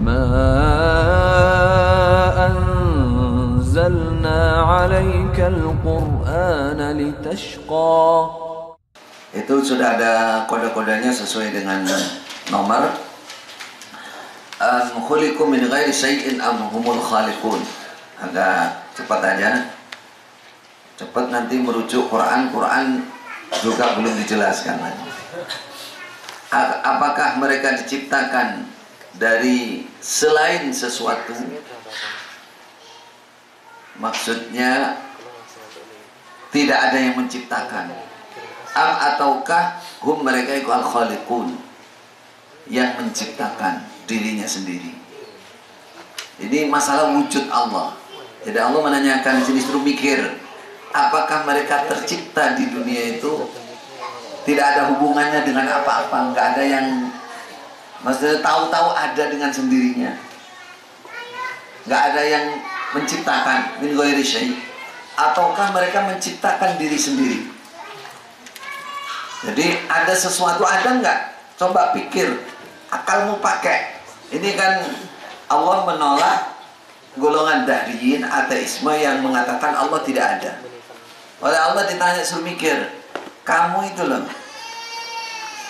ما أنزلنا عليك القرآن لتشقى. Itu sudah ada kode-kodenya sesuai dengan nomor. Khuliqu min ghairi syai'in am humul khaliqun. Agak cepat aja. Cepat nanti merujuk Quran juga belum dijelaskan lagi. Apakah mereka diciptakan dari selain sesuatu? Maksudnya tidak ada yang menciptakan. Am ataukah hum mereka itu al-khaliqun, yang menciptakan dirinya sendiri. Ini masalah wujud Allah. Jadi Allah menanyakan di sini, suruh mikir, apakah mereka tercipta di dunia itu tidak ada hubungannya dengan apa-apa, nggak ada yang maksudnya tahu-tahu ada dengan sendirinya, nggak ada yang menciptakan min ghairi syai', ataukah mereka menciptakan diri sendiri? Jadi ada sesuatu, ada nggak? Coba pikir, akalmu pakai. Ini kan Allah menolak golongan dahriyin ateisme yang mengatakan Allah tidak ada. Oleh Allah ditanya, suruh mikir, kamu itu loh,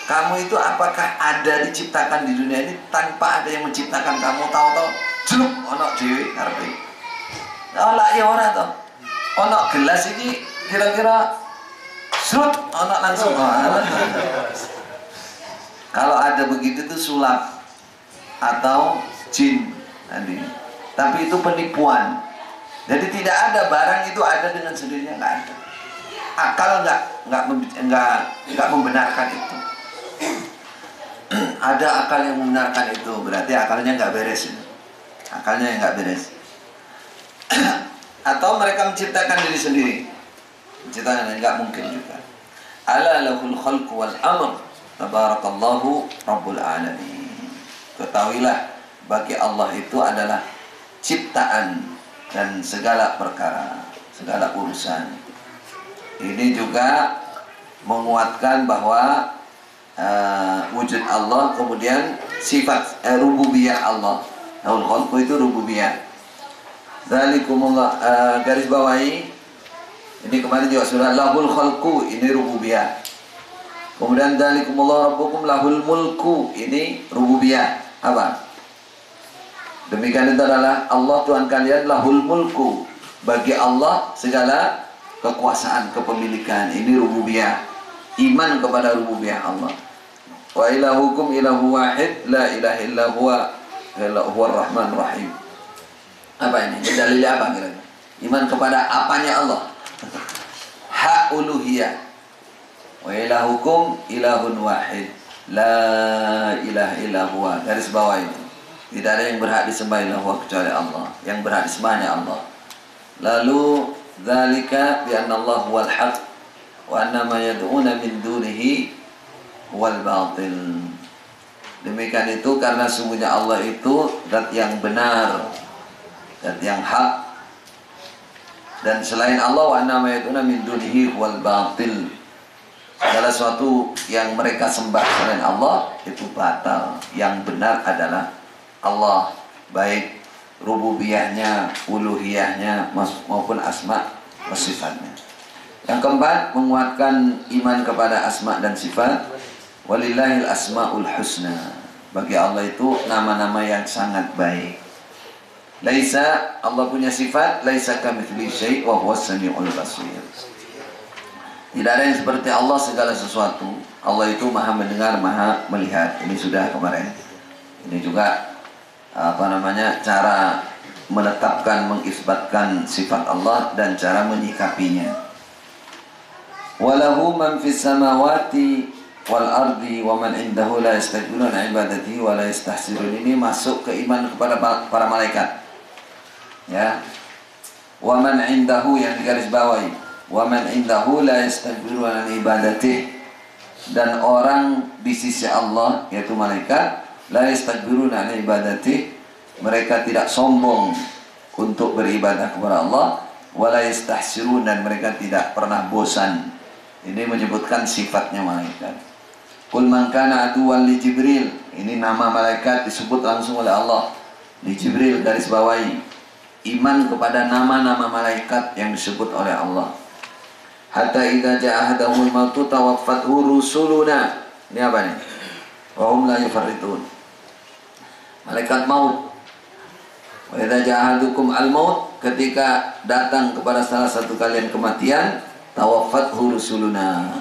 kamu itu apakah ada diciptakan di dunia ini tanpa ada yang menciptakan kamu? Tahu-tahu jeluk ono dhewe karepe. Ora ya ora to. Ono gelas ini kira-kira srut ono langsung. Kalau ada begitu itu sulap atau jin tadi. Tapi itu penipuan. Jadi tidak ada barang itu ada dengan sendirinya, nggak ada. Akal nggak membenarkan itu. Ada akal yang membenarkan itu, berarti akalnya nggak beres. Akalnya yang nggak beres. Atau mereka menciptakan diri sendiri. Menciptakan nggak mungkin juga. Ala lahul khalqu wal amr, tabarakallahu rabbul alamin. Ketahuilah, bagi Allah itu adalah ciptaan dan segala perkara, segala urusan. Ini juga menguatkan bahwa wujud Allah, kemudian sifat rububiyah Allah. Lahul khalqu itu rububiyah. Dzalikumullah, garis bawahi. Ini kemarin juga sudah lahul khalqu, ini rububiyah. Kemudian dzalikumullah rabbukum lahul mulku, ini rububiyah. Apa? Demikian itu adalah Allah Tuhan kalian, lahul mulku, bagi Allah segala kekuasaan, kepemilikan. Ini rububiyah. Iman kepada rububiyah Allah. Wa ilahukum ilahu wahid, la ilaha illa huwa rahman rahim. Apa ini? Dalilnya apa kira-kira? Iman kepada apanya Allah? Hak uluhiyah. Wa ilahukum ilahun wahid, la ilaha illa huwa. Garis bawah itu. Tidak ada yang berhak disembah illallah kecuali Allah. Yang berhak disembahnya Allah. Lalu dzalika bi anna Allah huwal haq wa anna ma yad'una min dunihi huwal batil. Demikian itu karena sungguhnya Allah itu zat yang benar, zat yang hak, dan selain Allah wa anna ma yad'una min dunihi huwal batil. Segala sesuatu yang mereka sembah selain Allah itu batal. Yang benar adalah Allah, baik rububiyahnya, uluhiyahnya maupun asma wa sifatnya. Yang keempat, menguatkan iman kepada asma dan sifat. Walillahil asmaul husna. Bagi Allah itu nama-nama yang sangat baik. Laisa, Allah punya sifat, laisa kamitslihi syai' wa huwas samiul basir. Tidak ada yang seperti Allah segala sesuatu. Allah itu maha mendengar, maha melihat. Ini sudah kemarin. Ini juga cara menetapkan, mengisbatkan sifat Allah dan cara menyikapinya. Walahu man fis samawati wal ardi wa man indahu la yastakbiruna an ibadatihi wa la yastahsirun. Ini masuk ke iman kepada para malaikat. Ya. Wa man indahu, yang digaris bawahi. Wa man indahu la yastakbiruna an ibadatihi. Dan orang di sisi Allah, yaitu malaikat, la yastakbiruna an ibadatihi, mereka tidak sombong untuk beribadah kepada Allah, wa la yastahsirun, dan mereka tidak pernah bosan. Ini menyebutkan sifatnya malaikat. Qul man kana aduwwan li Jibril, ini nama malaikat disebut langsung oleh Allah. Di Jibril garis bawahi iman kepada nama-nama malaikat yang disebut oleh Allah. Hatta idza jaa ahadahumul mautu tawaffathu rusuluna. Ini apa nih? Wa hum la yufarritun. Malaikat maut. Wa idza jaa ahadukum al-maut, ketika datang kepada salah satu kalian kematian, tawaffathu rusuluna,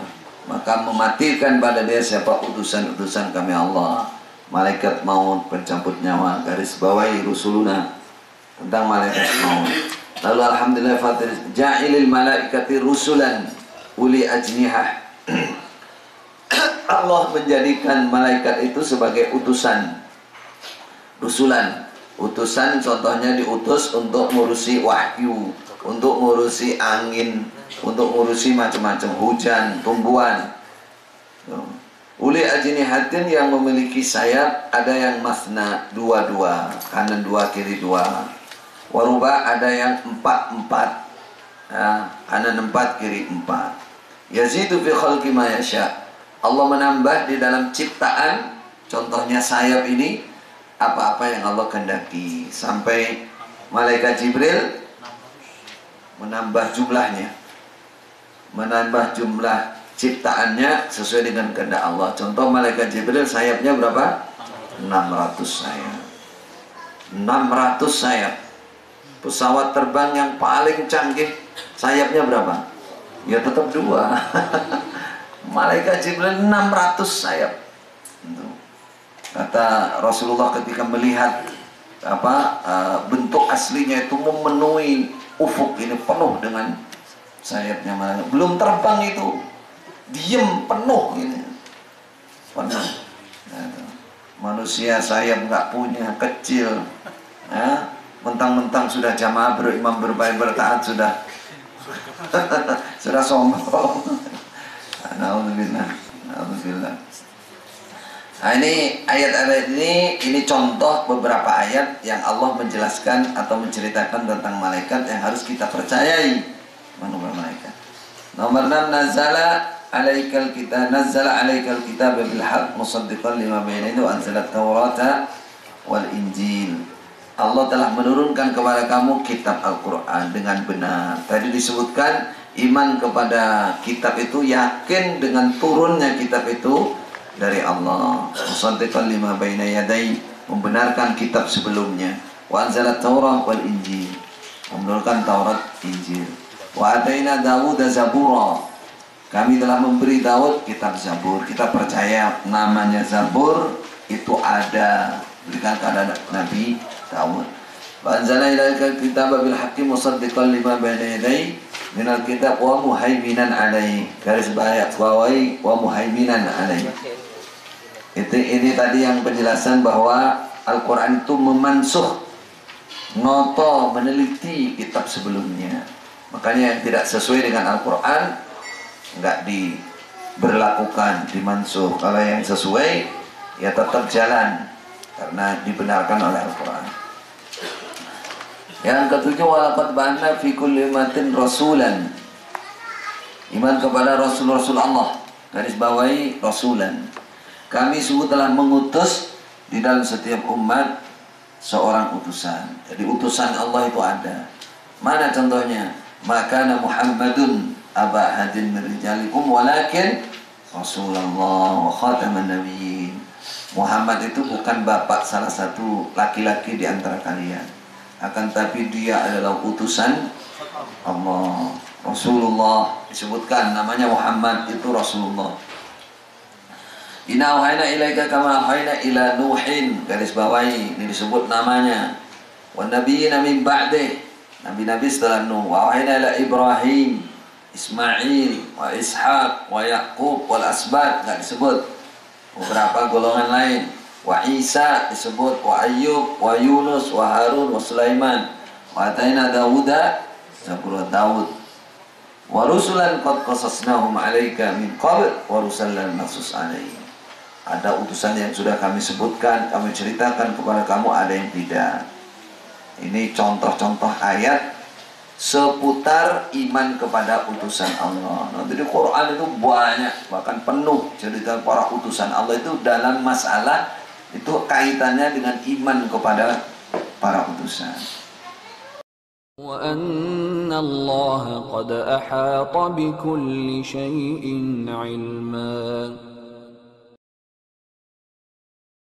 maka mematikan pada dia siapa? Utusan-utusan kami Allah. Malaikat maut, pencampur nyawa, garis bawahi rusuluna, tentang malaikat maut. Lalu alhamdulillah fatir ja'ilil malaikati rusulan uli ajnihah. Allah menjadikan malaikat itu sebagai utusan. Rusulan, utusan contohnya diutus untuk ngurusi wahyu, untuk ngurusi angin, untuk ngurusi macam-macam hujan, tumbuhan. Uli ajnihatin, yang memiliki sayap, ada yang masna, dua-dua, kanan dua, kiri dua. Waruba, ada yang empat-empat, kanan empat, kiri empat. Yazidu fi khalqi ma yasha. Allah menambah di dalam ciptaan, contohnya sayap ini, apa-apa yang Allah kehendaki. Sampai malaikat Jibril menambah jumlahnya, menambah jumlah ciptaannya sesuai dengan kehendak Allah. Contoh malaikat Jibril sayapnya berapa? 600 sayap. 600 sayap. Pesawat terbang yang paling canggih sayapnya berapa? Ya tetap 2. Malaikat Jibril 600 sayap. Kata Rasulullah ketika melihat bentuk aslinya itu memenuhi ufuk ini, penuh dengan sayapnya malaikat. Belum terbang itu, diem penuh ini, penuh. Manusia sayap nggak punya, kecil, mentang-mentang sudah jamaah berimam berbaik bertaat sudah sudah sombong. Alhamdulillah, alhamdulillah. Nah, ini ayat-ayat ini contoh beberapa ayat yang Allah menjelaskan atau menceritakan tentang malaikat yang harus kita percayai. Manusia malaikat. Nomor 6, nazzala alaikal kitab bil haqq musaddiqan lima baina yadayhi wa anzala at-taurata wal injil. Allah telah menurunkan kepada kamu kitab Al-Qur'an dengan benar. Tadi disebutkan iman kepada kitab itu yakin dengan turunnya kitab itu dari Allah. Musaddiqan lima baina yadayhi, membenarkan kitab sebelumnya. Wa anzala at-taurata wal injil, membenarkan Taurat, Injil. Wa ataina Dawud zabura, kami telah memberi Daud kitab Zabur. Kita percaya namanya Zabur itu ada, berikan kepada Nabi Daud. Wa anzalna ilaikal kitaba bil haqqi musaddiqan lima baina yadayhi minal kitab wa muhaiminan alaihi. Garis bawahi wa muhaiminan alaihi. Ini tadi yang penjelasan bahwa Al-Quran itu memansuh, noto, meneliti kitab sebelumnya. Makanya yang tidak sesuai dengan Al-Quran nggak diberlakukan, dimansuh. Kalau yang sesuai ya tetap jalan karena dibenarkan oleh Al-Quran. Yang ketujuh, walaqad ba'athna fi kulli ummatin rasulan, iman kepada rasul-rasul Allah. Garis bawahi rasulan, kami sungguh telah mengutus di dalam setiap umat seorang utusan. Jadi utusan Allah itu ada. Mana contohnya? Maka Muhammadun aba hadin min rijalikum walakin Rasulullah wa khataman nabiyyin. Muhammad itu bukan bapak salah satu laki-laki di antara kalian, akan tapi dia adalah utusan Allah. Rasulullah disebutkan namanya Muhammad, itu Rasulullah. Inna wahayna ilaika kama wahayna ila Nuhin, garis bawahi, ini disebut namanya. Wa nabiyina min ba'dih, nabi-nabi setelah Nuh. Wa wahayna ila Ibrahim, Ismail, wa Ishaq, wa Yaqub, wal asbat, enggak disebut. Beberapa golongan lain. Wa Isa disebut, wa Ayyub, wa Yunus, wa Harun, wa Sulaiman. Wa ataina Dawuda zabura Daud. Wa rusulan qad qasasnahum 'alaika min qabl wa rusulan naqsus 'alaihim. Ada utusan yang sudah kami sebutkan, kami ceritakan kepada kamu, ada yang tidak. Ini contoh-contoh ayat seputar iman kepada utusan Allah. Nanti di Quran itu banyak, bahkan penuh cerita para utusan Allah itu dalam masalah itu kaitannya dengan iman kepada para utusan. وأن الله قد أحاط بكل شيء علما